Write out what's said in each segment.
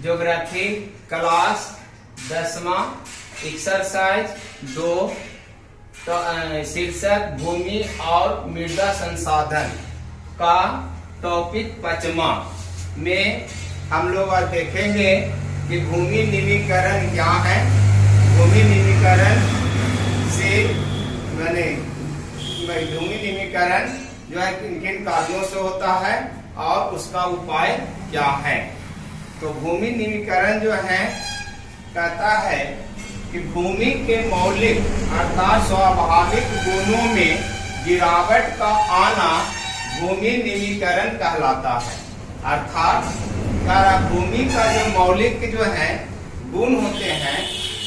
Geography class 10वां exercise 2 तो शीर्षक भूमि और मृदा संसाधन का टॉपिक 5वां में हम लोग आज देखेंगे कि भूमि निमीकरण क्या है। भूमि निमीकरण से भूमि निमीकरण जो है किन किन कार्यों से होता है और उसका उपाय क्या है। तो भूमि निमीकरण जो है कहता है कि भूमि के मौलिक अर्थात स्वाभाविक गुणों में गिरावट का आना भूमि निमीकरण कहलाता है। अर्थात भूमि का जो मौलिक जो है गुण होते हैं,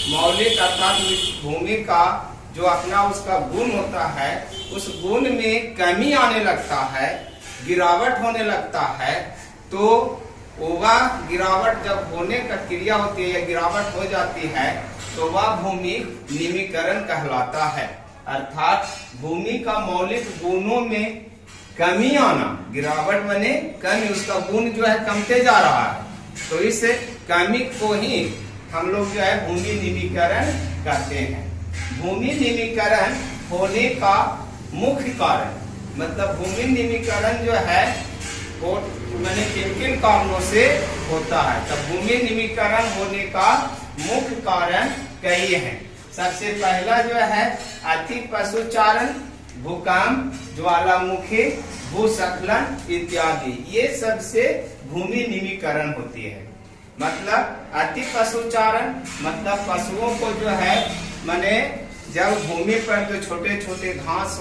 मौलिक अर्थात भूमि का जो अपना उसका गुण होता है, उस गुण में कमी आने लगता है, गिरावट होने लगता है। तो वह गिरावट जब होने का क्रिया होती है या गिरावट हो जाती है तो वह भूमि निमीकरण कहलाता है। अर्थात भूमि का मौलिक गुणों में कमी आना, गिरावट बने कमी, उसका गुण जो है कमते जा रहा है, तो इस कमी को ही हम लोग जो है भूमि निमीकरण कहते हैं। भूमि निमीकरण होने का मुख्य कारण मतलब भूमि निमीकरण जो है वो किन किन कारणों से होता है। तो भूमि निमीकरण होने का मुख्य कारण कई हैं। सबसे पहला जो है अति पशुचारण, भूकंप, ज्वालामुखी, भूस्खलन इत्यादि, ये सबसे भूमि निमीकरण होती है। मतलब अति पशुचारण मतलब पशुओं को जो है माने जब भूमि पर जो छोटे छोटे घास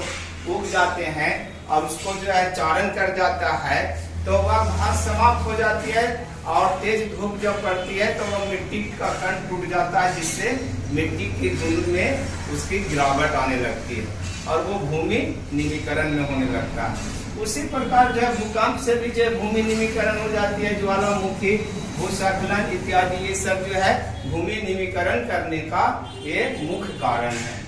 उग जाते हैं और उसको जो है चारण कर जाता है तो वह घास समाप्त हो जाती है और तेज धूप जब पड़ती है तो वह मिट्टी का कण टूट जाता है, जिससे मिट्टी के गुण में उसकी गिरावट आने लगती है और वो भूमि निमीकरण में होने लगता है। उसी प्रकार जो है भूकंप से भी जो भूमि निमीकरण हो जाती है, ज्वालामुखी, भूस्खलन इत्यादि, ये सब जो है भूमि निमीकरण करने का एक मुख्य कारण है।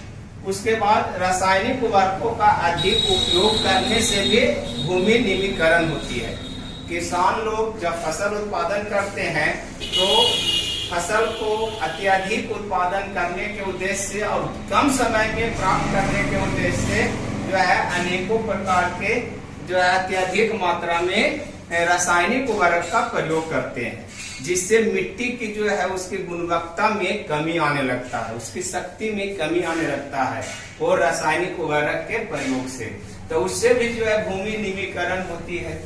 उसके बाद रासायनिक उर्वरकों का अधिक उपयोग करने से भी भूमि निमीकरण होती है। किसान लोग जब फसल उत्पादन करते हैं तो फसल को अत्यधिक उत्पादन करने के उद्देश्य से और कम समय में प्राप्त करने के उद्देश्य से जो है अनेकों प्रकार के जो है अत्यधिक मात्रा में रासायनिक उर्वरक का प्रयोग करते हैं, जिससे मिट्टी की जो है उसकी गुणवत्ता में कमी आने लगता है, उसकी शक्ति में कमी आने लगता है और रासायनिक उर्वरक के प्रयोग से। तो उससे भी जो है भूमि निमीकरण होती है।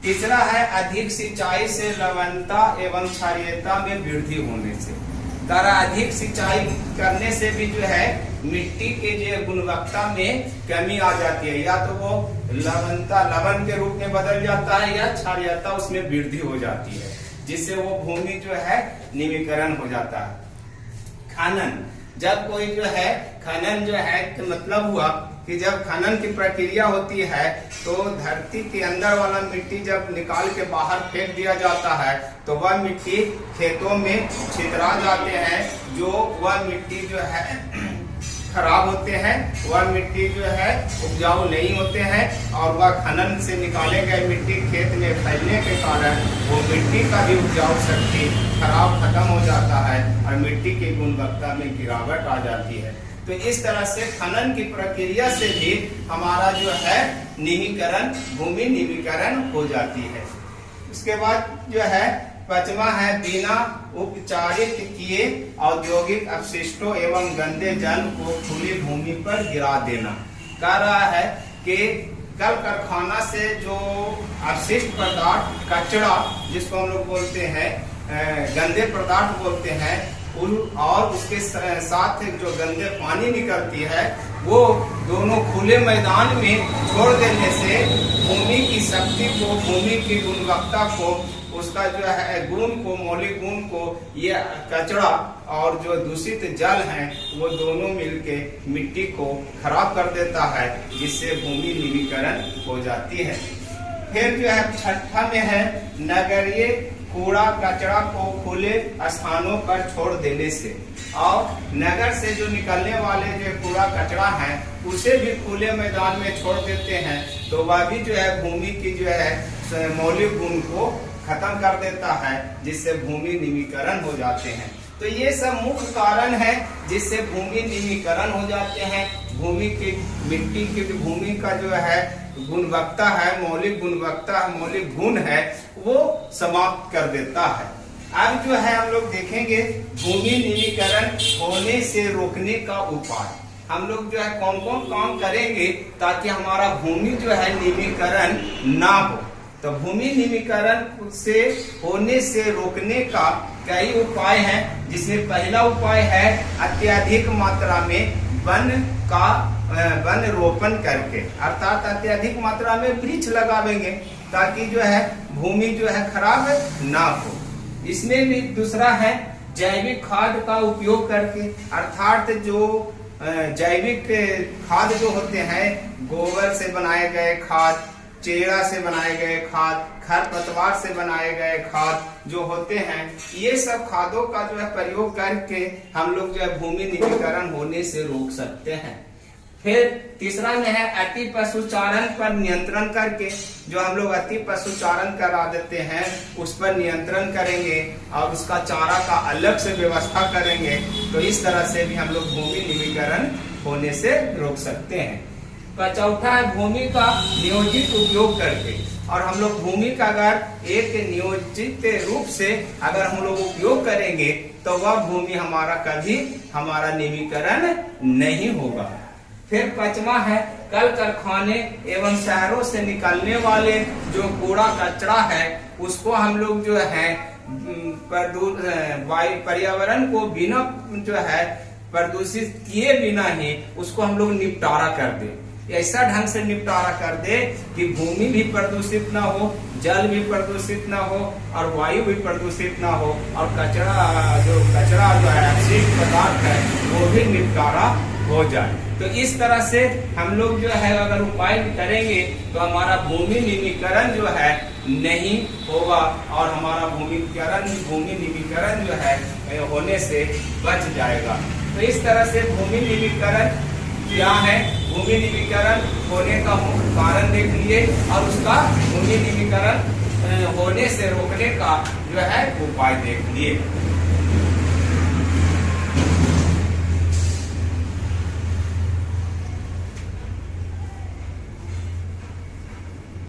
तीसरा है अधिक सिंचाई से लवणता एवं क्षारीयता में वृद्धि होने से। तारा अधिक सिंचाई करने से भी जो है मिट्टी के जो गुणवत्ता में कमी आ जाती है, या तो वो लवण के रूप में बदल जाता है या क्षारीयता उसमें वृद्धि हो जाती है, जिससे वो भूमि जो है निमीकरण हो जाता है। खनन, जब कोई जो है खनन जो है तो मतलब हुआ कि जब खनन की प्रक्रिया होती है तो धरती के अंदर वाला मिट्टी जब निकाल के बाहर फेंक दिया जाता है तो वह मिट्टी खेतों में छितरा जाते हैं, जो वह मिट्टी जो है खराब होते हैं, वह मिट्टी जो है उपजाऊ नहीं होते हैं और वह खनन से निकाले गए मिट्टी खेत में फैलने के कारण वो मिट्टी का भी उपजाऊ शक्ति खत्म हो जाता है और मिट्टी की गुणवत्ता में गिरावट आ जाती है। तो इस तरह से खनन की प्रक्रिया से भी हमारा जो है निमीकरण, भूमि निमीकरण हो जाती है। उसके बाद जो है 5वां है बिना उपचारित किए औद्योगिक अपशिष्टों एवं गंदे जल को खुली भूमि पर गिरा देना। कह रहा है कि कल कारखाना से जो अपशिष्ट पदार्थ, कचरा जिसको हम लोग बोलते हैं, गंदे पदार्थ बोलते हैं, और उसके साथ जो गंदे पानी निकलती है वो दोनों खुले मैदान में छोड़ देने से भूमि की शक्ति को, भूमि की गुणवत्ता को, उसका जो है गुण को, मौलिक गुण को, ये कचरा और जो दूषित जल है वो दोनों मिलके मिट्टी को खराब कर देता है, जिससे भूमि निमीकरण हो जाती है। फिर जो है 6वां में है नगरीय कूड़ा कचरा को खुले स्थानों पर छोड़ देने से, और नगर से जो निकलने वाले जो कूड़ा कचरा है उसे भी खुले मैदान में छोड़ देते हैं तो वह भी जो है भूमि की जो है मौलिक गुण को खत्म कर देता है, जिससे भूमि निमीकरण हो जाते हैं। तो ये सब मुख्य कारण है जिससे भूमि निमीकरण हो जाते हैं। भूमि की मिट्टी की भूमि का जो है गुणवत्ता है, मौलिक गुणवत्ता, मौलिक गुण है, वो समाप्त कर देता है। अब जो है हम लोग देखेंगे भूमि निमीकरण होने से रोकने का उपाय। हम लोग जो है कौन कौन काम करेंगे ताकि हमारा भूमि जो है निमीकरण ना हो। तो भूमि निमीकरण से होने से रोकने का कई उपाय हैं, जिसमें पहला उपाय है अत्यधिक मात्रा में वन रोपण करके, अर्थात अत्यधिक मात्रा में वृक्ष लगावेंगे ताकि जो है भूमि जो है खराब ना हो। इसमें भी दूसरा है जैविक खाद का उपयोग करके, अर्थात जो जैविक खाद जो होते हैं, गोबर से बनाए गए खाद, चेरा से बनाए गए खाद, खरपतवार से बनाए गए खाद जो होते हैं, ये सब खादों का जो है प्रयोग करके हम लोग जो है भूमि निमीकरण होने से रोक सकते हैं। फिर तीसरा में है अति पशुचारण पर नियंत्रण करके, जो हम लोग अति पशुचारण करा देते हैं उस पर नियंत्रण करेंगे और उसका चारा का अलग से व्यवस्था करेंगे, तो इस तरह से भी हम लोग भूमि निमीकरण होने से रोक सकते हैं। चौथा है भूमि का नियोजित उपयोग करके, और हम लोग भूमि का अगर एक नियोजित रूप से अगर हम लोग उपयोग करेंगे तो वह भूमि हमारा कभी हमारा निमीकरण नहीं होगा। फिर पांचवा है कल कारखाने एवं शहरों से निकलने वाले जो कूड़ा कचरा है उसको हम लोग जो है पर्यावरण को बिना जो है प्रदूषित किए बिना ही उसको हम लोग निपटारा कर दे, ऐसा ढंग से निपटारा कर दे कि भूमि भी प्रदूषित ना हो, जल भी प्रदूषित ना हो और वायु भी प्रदूषित ना हो, और कचरा जो है अपशिष्ट पदार्थ है वो भी निपटारा हो जाए। तो इस तरह से हम लोग जो है अगर उपाय करेंगे तो हमारा भूमि निमीकरण जो है नहीं होगा और हमारा भूमि निमीकरण जो है होने से बच जाएगा। तो इस तरह से भूमि निमीकरण क्या है, भूमि निमीकरण होने का मुख्य कारण देख लिए और उसका भूमि निमीकरण होने से रोकने का जो है उपाय देख लिए।